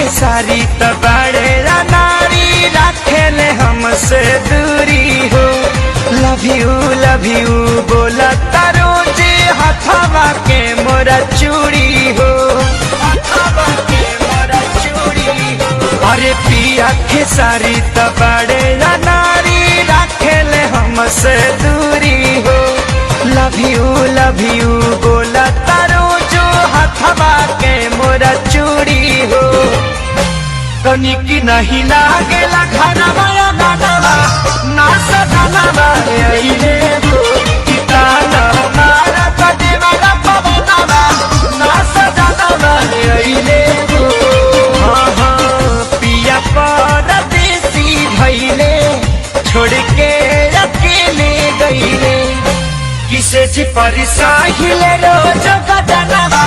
खेसारी त बड़े नारी रखेले हमसे दूरी हो। लव यू बोला तारो जे हथवा के मोरा चूड़ी हो, हथवा के मोरा चूड़ी हो। अरे पिया खेसारी त बड़े नारी रखेले हमसे दूरी हो। लव यू बोला तारो जो हथवा के मोरा चूड़ी हो। तनिक नहीं लागेला घरवा या गानवा ना सजनवा अइले हो। ताना मारा कदेवा पवनवा ना सजनवा अइले हो। हाँ हाँ पिया परदेसी भइले छोड़ के अकेले गइले। किसे जी पर साहिले रोज गजनवा।